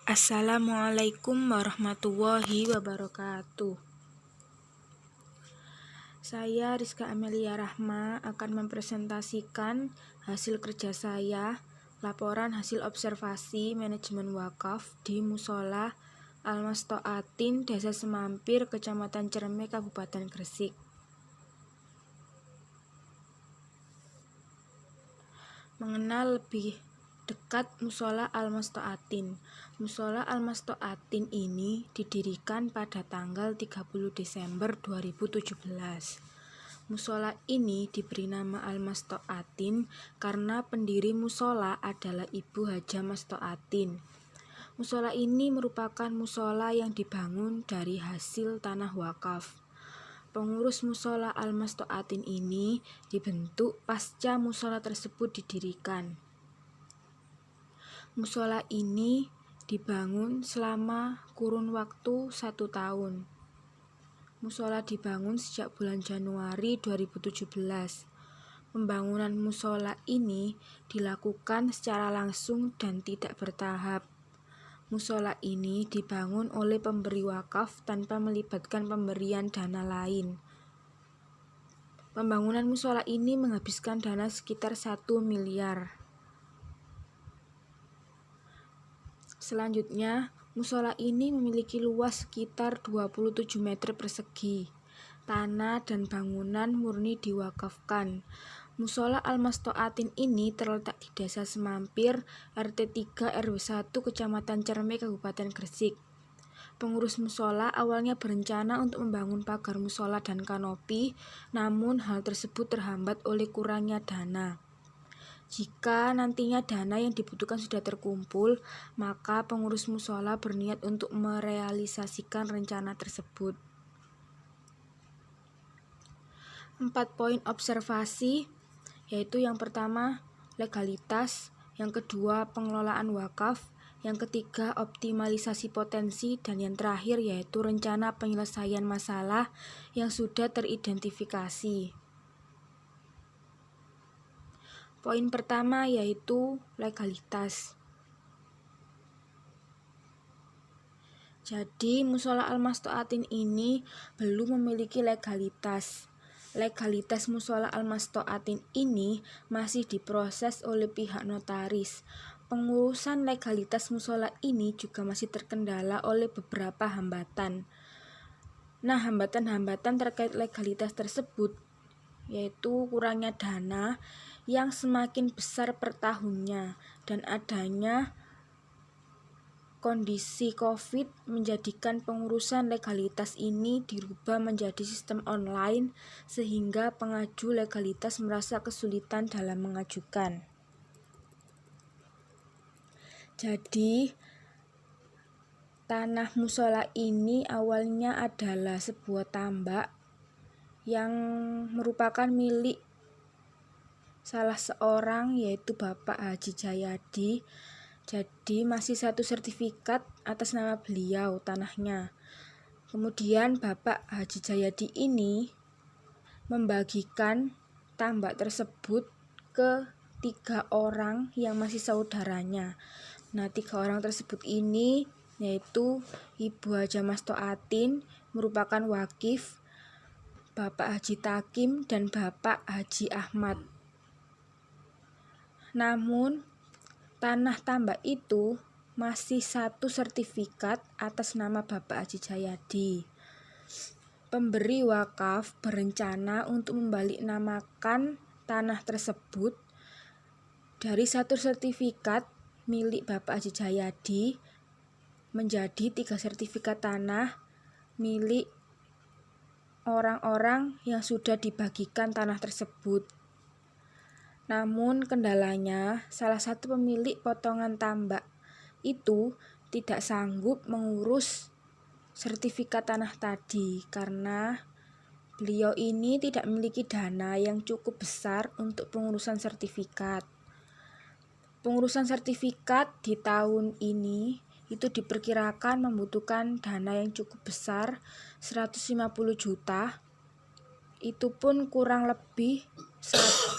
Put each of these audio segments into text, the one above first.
Assalamualaikum warahmatullahi wabarakatuh. Saya Rizka Amelia Rahma akan mempresentasikan hasil kerja saya, laporan hasil observasi manajemen wakaf di Musola Al-Mastaatin, Desa Semampir, Kecamatan Cerme, Kabupaten Gresik. Mengenal lebih dekat Musola Al-Mastaatin. Musola Al-Mastaatin ini didirikan pada tanggal 30 Desember 2017. Musola ini diberi nama Al-Mastaatin karena pendiri musola adalah Ibu Haja Mastaatin. Musola ini merupakan musola yang dibangun dari hasil tanah wakaf. Pengurus musola Al-Mastaatin ini dibentuk pasca musola tersebut didirikan. Musola ini dibangun selama kurun waktu 1 tahun. Musola dibangun sejak bulan Januari 2017. Pembangunan musola ini dilakukan secara langsung dan tidak bertahap. Musola ini dibangun oleh pemberi wakaf tanpa melibatkan pemberian dana lain. Pembangunan musola ini menghabiskan dana sekitar 1 miliar. Selanjutnya, musola ini memiliki luas sekitar 27 meter persegi. Tanah dan bangunan murni diwakafkan. Musola Al-Mastaatin ini terletak di Desa Semampir, RT 3 RW 1 Kecamatan Cerme, Kabupaten Gresik. Pengurus musola awalnya berencana untuk membangun pagar musola dan kanopi, namun hal tersebut terhambat oleh kurangnya dana. Jika nantinya dana yang dibutuhkan sudah terkumpul, maka pengurus musola berniat untuk merealisasikan rencana tersebut. 4 poin observasi, yaitu yang pertama, legalitas, yang kedua, pengelolaan wakaf, yang ketiga, optimalisasi potensi, dan yang terakhir yaitu rencana penyelesaian masalah yang sudah teridentifikasi. Poin pertama yaitu legalitas. Jadi, musola Al-Mastaatin ini belum memiliki legalitas. Legalitas musola Al-Mastaatin ini masih diproses oleh pihak notaris. Pengurusan legalitas musola ini juga masih terkendala oleh beberapa hambatan. Nah, hambatan-hambatan terkait legalitas tersebut yaitu kurangnya dana yang semakin besar per tahunnya dan adanya kondisi COVID menjadikan pengurusan legalitas ini dirubah menjadi sistem online sehingga pengaju legalitas merasa kesulitan dalam mengajukan. Jadi, tanah musola ini awalnya adalah sebuah tambak yang merupakan milik salah seorang yaitu Bapak Haji Jayadi. Jadi masih satu sertifikat atas nama beliau tanahnya. Kemudian Bapak Haji Jayadi ini membagikan tambak tersebut ke 3 orang yang masih saudaranya. Nah, 3 orang tersebut ini yaitu Ibu Haja Mastaatin merupakan wakif, Bapak Haji Takim, dan Bapak Haji Ahmad. Namun, tanah tambak itu masih satu sertifikat atas nama Bapak Haji Jayadi. Pemberi wakaf berencana untuk membaliknamakan tanah tersebut dari satu sertifikat milik Bapak Haji Jayadi menjadi 3 sertifikat tanah milik orang-orang yang sudah dibagikan tanah tersebut. Namun kendalanya, salah satu pemilik potongan tambak itu tidak sanggup mengurus sertifikat tanah tadi karena beliau ini tidak memiliki dana yang cukup besar untuk pengurusan sertifikat. Pengurusan sertifikat di tahun ini itu diperkirakan membutuhkan dana yang cukup besar, 150 juta. Itu pun kurang lebih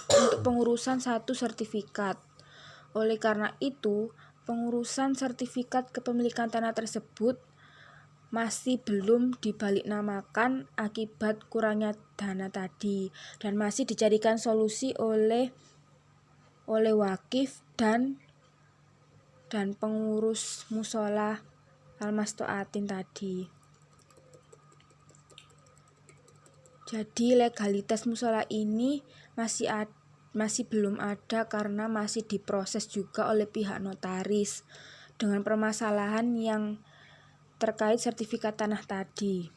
untuk pengurusan satu sertifikat. Oleh karena itu, pengurusan sertifikat kepemilikan tanah tersebut masih belum dibaliknamakan akibat kurangnya dana tadi, dan masih dicarikan solusi oleh wakif dan pengurus musola Al-Masto'atin tadi. Jadi legalitas musola ini masih belum ada karena masih diproses juga oleh pihak notaris dengan permasalahan yang terkait sertifikat tanah tadi.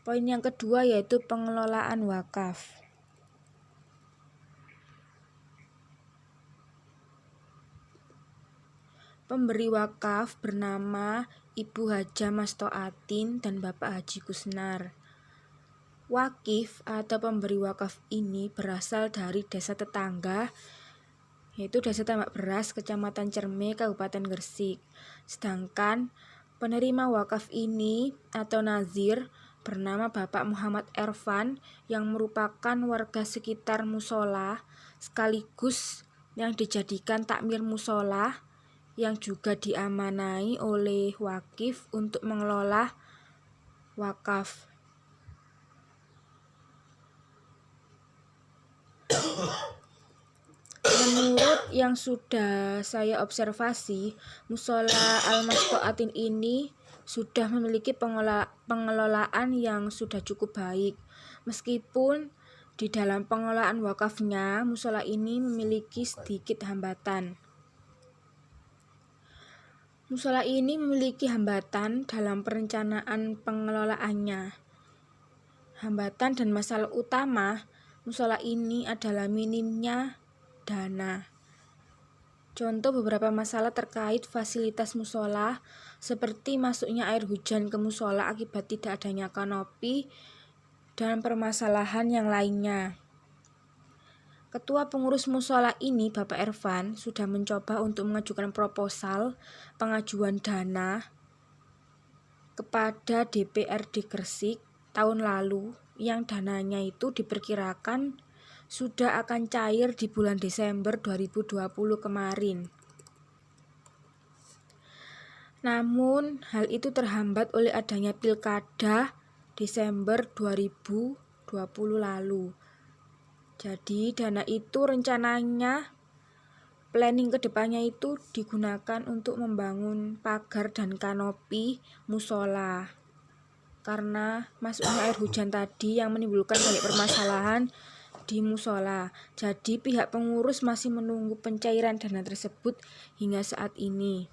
Poin yang kedua yaitu pengelolaan wakaf. Pemberi wakaf bernama Ibu Hajah Masto'atin dan Bapak Haji Kusnar. Wakif atau pemberi wakaf ini berasal dari desa tetangga, yaitu Desa Tambak Beras, Kecamatan Cerme, Kabupaten Gresik. Sedangkan penerima wakaf ini atau nazir bernama Bapak Muhammad Ervan yang merupakan warga sekitar musola sekaligus yang dijadikan takmir musola yang juga diamanai oleh wakif untuk mengelola wakaf. Menurut yang sudah saya observasi, musola Al-Masto'atin ini sudah memiliki pengelolaan yang sudah cukup baik. Meskipun di dalam pengelolaan wakafnya, musola ini memiliki sedikit hambatan. Musola ini memiliki hambatan dalam perencanaan pengelolaannya. Hambatan dan masalah utama musola ini adalah minimnya dana. Contoh beberapa masalah terkait fasilitas musola seperti masuknya air hujan ke musola akibat tidak adanya kanopi dan permasalahan yang lainnya. Ketua pengurus musola ini, Bapak Ervan, sudah mencoba untuk mengajukan proposal pengajuan dana kepada DPRD Gresik tahun lalu, yang dananya itu diperkirakan sudah akan cair di bulan Desember 2020 kemarin. Namun, hal itu terhambat oleh adanya pilkada Desember 2020 lalu. Jadi dana itu rencananya planning kedepannya itu digunakan untuk membangun pagar dan kanopi musola karena masuknya air hujan tadi yang menimbulkan banyak permasalahan di musola. Jadi pihak pengurus masih menunggu pencairan dana tersebut hingga saat ini.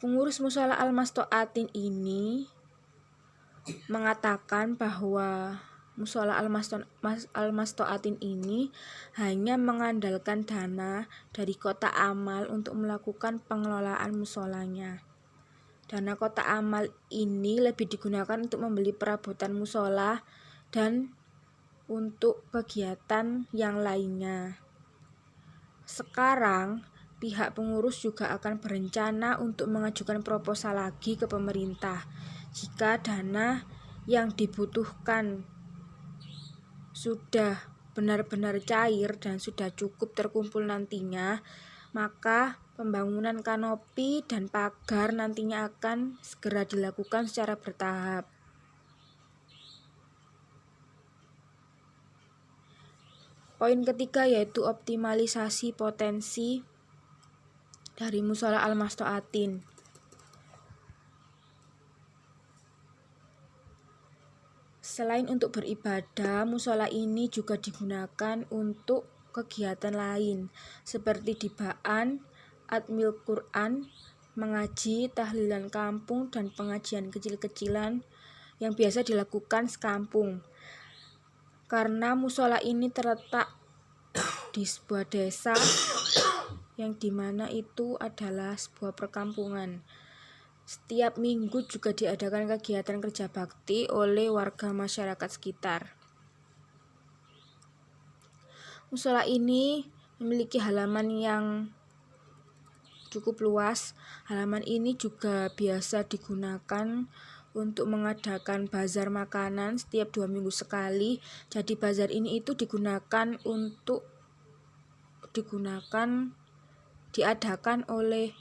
Pengurus musola Al-Masto'atin ini mengatakan bahwa musola Al-Masto'atin ini hanya mengandalkan dana dari kotak amal untuk melakukan pengelolaan musolanya. Dana kotak amal ini lebih digunakan untuk membeli perabotan musola dan untuk kegiatan yang lainnya. Sekarang pihak pengurus juga akan berencana untuk mengajukan proposal lagi ke pemerintah. Jika dana yang dibutuhkan sudah benar-benar cair dan sudah cukup terkumpul nantinya, maka pembangunan kanopi dan pagar nantinya akan segera dilakukan secara bertahap. Poin ketiga yaitu optimalisasi potensi dari musola Al-Masto'atin. Selain untuk beribadah, musola ini juga digunakan untuk kegiatan lain seperti dibaan, atmil Quran, mengaji, tahlilan kampung, dan pengajian kecil-kecilan yang biasa dilakukan sekampung. Karena musola ini terletak di sebuah desa yang dimana itu adalah sebuah perkampungan. Setiap minggu juga diadakan kegiatan kerja bakti oleh warga masyarakat sekitar. Musola ini memiliki halaman yang cukup luas. Halaman ini juga biasa digunakan untuk mengadakan bazar makanan setiap 2 minggu sekali. Jadi bazar ini itu diadakan oleh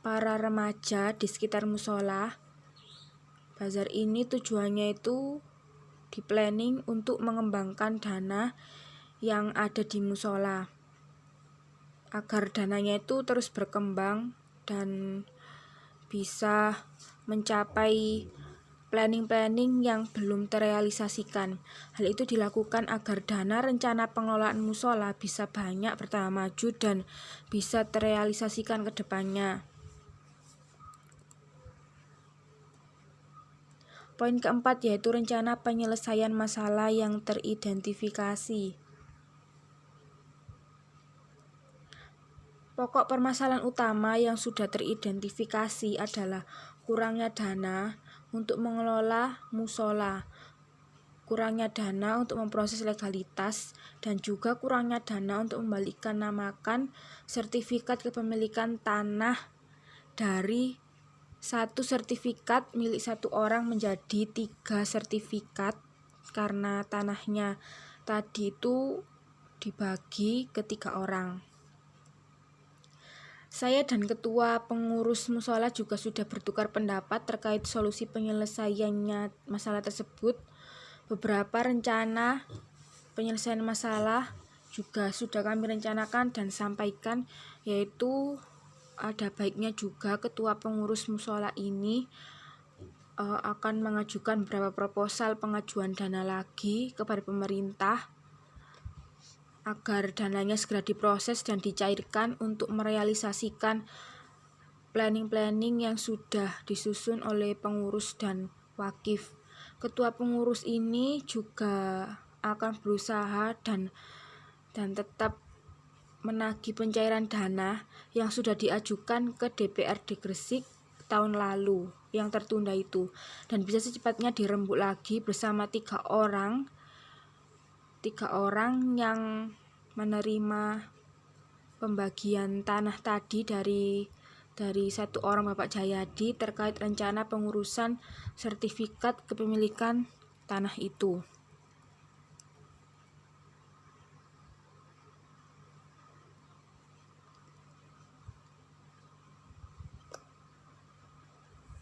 para remaja di sekitar musola. Bazar ini tujuannya itu di planning untuk mengembangkan dana yang ada di musola, agar dananya itu terus berkembang dan bisa mencapai planning-planning yang belum terrealisasikan. Hal itu dilakukan agar dana rencana pengelolaan musola bisa banyak bertambah maju dan bisa terrealisasikan ke depannya. Poin keempat yaitu rencana penyelesaian masalah yang teridentifikasi. Pokok permasalahan utama yang sudah teridentifikasi adalah kurangnya dana untuk mengelola musola, kurangnya dana untuk memproses legalitas, dan juga kurangnya dana untuk membalikkan namakan sertifikat kepemilikan tanah dari 1 sertifikat milik 1 orang menjadi 3 sertifikat karena tanahnya tadi itu dibagi ke 3 orang. Saya dan ketua pengurus musola juga sudah bertukar pendapat terkait solusi penyelesaiannya masalah tersebut. Beberapa rencana penyelesaian masalah juga sudah kami rencanakan dan sampaikan, yaitu ada baiknya juga ketua pengurus musola ini akan mengajukan beberapa proposal pengajuan dana lagi kepada pemerintah agar dananya segera diproses dan dicairkan untuk merealisasikan planning-planning yang sudah disusun oleh pengurus dan wakif. Ketua pengurus ini juga akan berusaha dan tetap menagih pencairan dana yang sudah diajukan ke DPRD Gresik tahun lalu yang tertunda itu, dan bisa secepatnya dirembuk lagi bersama 3 orang yang menerima pembagian tanah tadi dari 1 orang Bapak Jayadi terkait rencana pengurusan sertifikat kepemilikan tanah itu.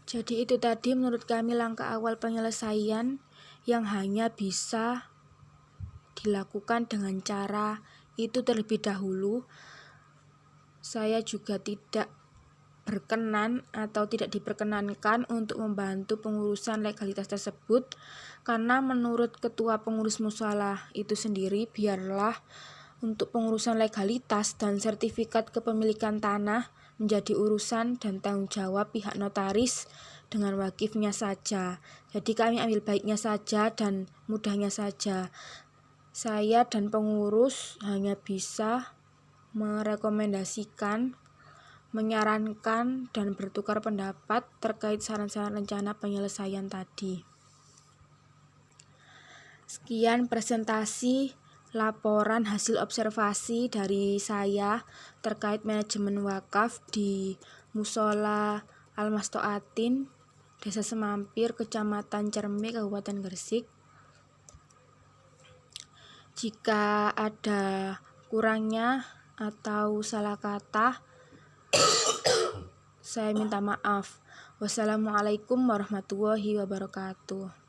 Jadi itu tadi menurut kami langkah awal penyelesaian yang hanya bisa dilakukan dengan cara itu terlebih dahulu. Saya juga tidak berkenan atau tidak diperkenankan untuk membantu pengurusan legalitas tersebut, karena menurut ketua pengurus musola itu sendiri, biarlah untuk pengurusan legalitas dan sertifikat kepemilikan tanah menjadi urusan dan tanggung jawab pihak notaris dengan wakifnya saja. Jadi kami ambil baiknya saja dan mudahnya saja. Saya dan pengurus hanya bisa merekomendasikan, menyarankan, dan bertukar pendapat terkait saran-saran rencana penyelesaian tadi. Sekian presentasi laporan hasil observasi dari saya terkait manajemen wakaf di Musola Al-Mastoatin, Desa Semampir, Kecamatan Cerme, Kabupaten Gresik. Jika ada kurangnya atau salah kata, saya minta maaf. Wassalamualaikum warahmatullahi wabarakatuh.